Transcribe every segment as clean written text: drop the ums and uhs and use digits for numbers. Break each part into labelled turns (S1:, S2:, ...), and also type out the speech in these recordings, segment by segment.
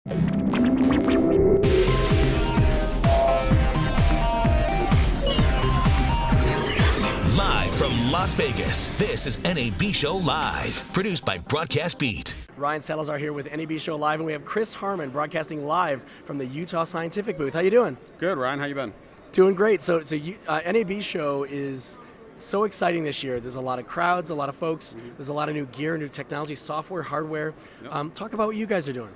S1: Live from Las Vegas, this is NAB Show Live, produced by Broadcast Beat.
S2: Ryan Salazar here with NAB Show Live, and we have Chris Harmon broadcasting live from the Utah Scientific booth. How you doing?
S3: Good, Ryan. How you been?
S2: Doing great. So NAB Show is so exciting this year. There's a lot of crowds, a lot of folks. There's a lot of new gear, new technology, software, hardware.
S3: Yep.
S2: Talk about what you guys are doing.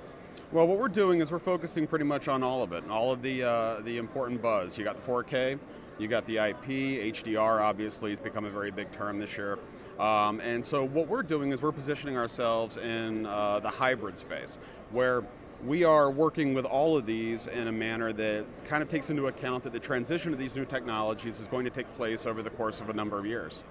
S3: Well, what we're doing is we're focusing pretty much on all of it, all of the important buzz. You got the 4K, you got the IP, HDR obviously has become a very big term this year. And so what we're doing is we're positioning ourselves in the hybrid space, where we are working with all of these in a manner that kind of takes into account that the transition to these new technologies is going to take place over the course of a number of years.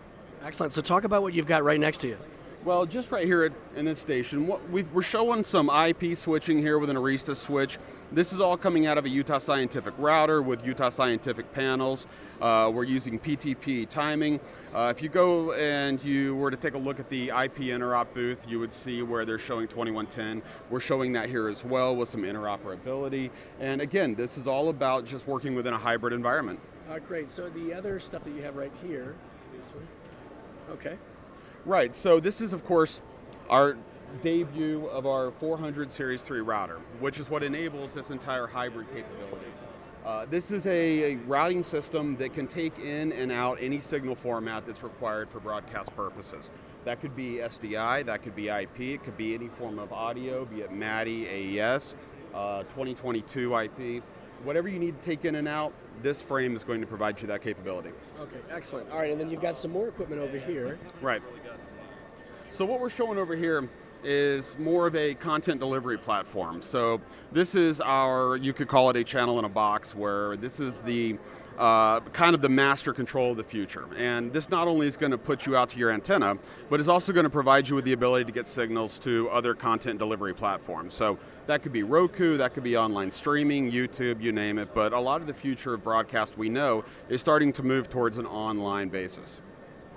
S2: Excellent. So talk about what you've got right next to you.
S3: Well, just right here in this station, we're showing some IP switching here with an Arista switch. This is all coming out of a Utah Scientific router with Utah Scientific panels. We're using PTP timing. If you go and you were to take a look at the IP interop booth, you would see where they're showing 2110. We're showing that here as well with some interoperability. And again, this is all about just working within a hybrid environment.
S2: Great. So the other stuff that you have right here, this one. Okay.
S3: Right, so this is of course our debut of our 400 Series 3 router, which is what enables this entire hybrid capability. This is a routing system that can take in and out any signal format that's required for broadcast purposes. That could be SDI, that could be IP, it could be any form of audio, be it MADI, AES, 2022 IP. Whatever you need to take in and out, this frame is going to provide you that capability.
S2: Okay, excellent. All right, and then you've got some more equipment over here.
S3: Right. So what we're showing over here is more of a content delivery platform. So this is our, you could call it a channel in a box, where this is the kind of the master control of the future. And this not only is going to put you out to your antenna, but is also going to provide you with the ability to get signals to other content delivery platforms. So that could be Roku, that could be online streaming, YouTube, you name it. But a lot of the future of broadcast, we know, is starting to move towards an online basis.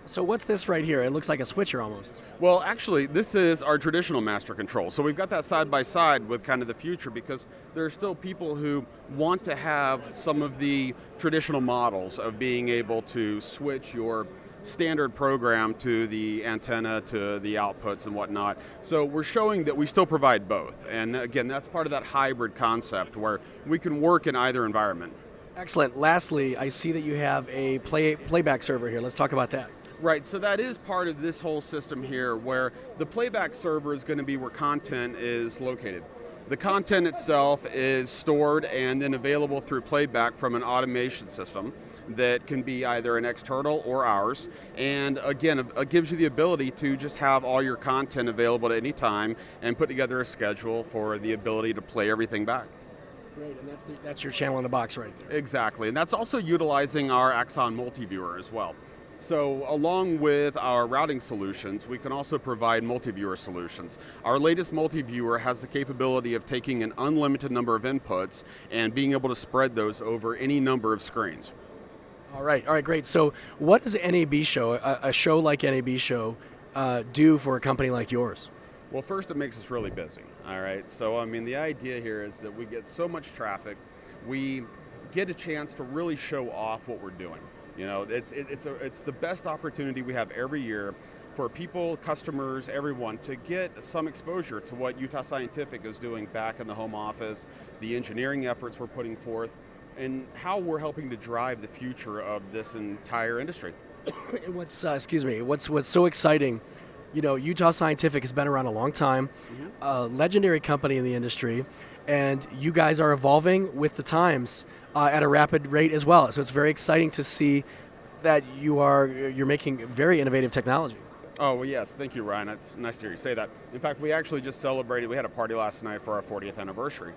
S2: So what's this right here? It looks like a switcher almost.
S3: Well, actually, this is our traditional master control. So we've got that side by side with kind of the future, because there are still people who want to have some of the traditional models of being able to switch your standard program to the antenna, to the outputs and whatnot. So we're showing that we still provide both. And again, that's part of that hybrid concept where we can work in either environment.
S2: Excellent. Lastly, I see that you have a playback server here. Let's talk about that.
S3: Right, so that is part of this whole system here, where the playback server is going to be where content is located. The content itself is stored and then available through playback from an automation system that can be either an external or ours. And again, it gives you the ability to just have all your content available at any time and put together a schedule for the ability to play everything back.
S2: Great, and that's your channel in the box right there.
S3: Exactly, and that's also utilizing our AXON Multiviewer as well. So along with our routing solutions, we can also provide multiviewer solutions. Our latest multiviewer has the capability of taking an unlimited number of inputs and being able to spread those over any number of screens.
S2: All right, great. So what does NAB Show, a show like NAB Show, do for a company like yours?
S3: Well, first, it makes us really busy, all right? So, I mean, the idea here is that we get so much traffic, we get a chance to really show off what we're doing. You know, it's the best opportunity we have every year for people, customers, everyone to get some exposure to what Utah Scientific is doing back in the home office, the engineering efforts we're putting forth, and how we're helping to drive the future of this entire industry.
S2: And what's so exciting, you know, Utah Scientific has been around a long time, a legendary company in the industry, and you guys are evolving with the times at a rapid rate as well. So it's very exciting to see that you're making very innovative technology.
S3: Oh, well, yes. Thank you, Ryan. It's nice to hear you say that. In fact, we actually just celebrated, we had a party last night for our 40th anniversary.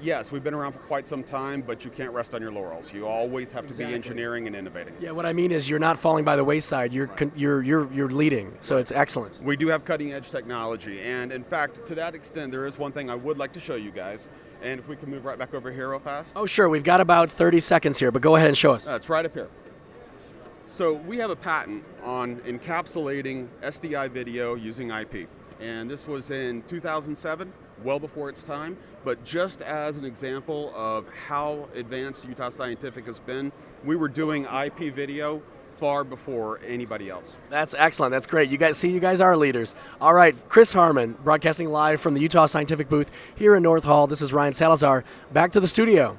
S3: Yes, we've been around for quite some time, but you can't rest on your laurels. You always have to be engineering and innovating.
S2: Yeah, what I mean is you're not falling by the wayside. You're leading, so it's excellent.
S3: We do have cutting edge technology, and in fact, to that extent, there is one thing I would like to show you guys. And if we can move right back over here real fast.
S2: Oh, sure. We've got about 30 seconds here, but go ahead and show us.
S3: It's right up here. So we have a patent on encapsulating SDI video using IP. And this was in 2007. well before its time, but just as an example of how advanced Utah Scientific has been, we were doing IP video far before anybody else.
S2: That's excellent. That's great. You guys are leaders. All right, Chris Harmon, broadcasting live from the Utah Scientific booth here in North Hall. This is Ryan Salazar. Back to the studio.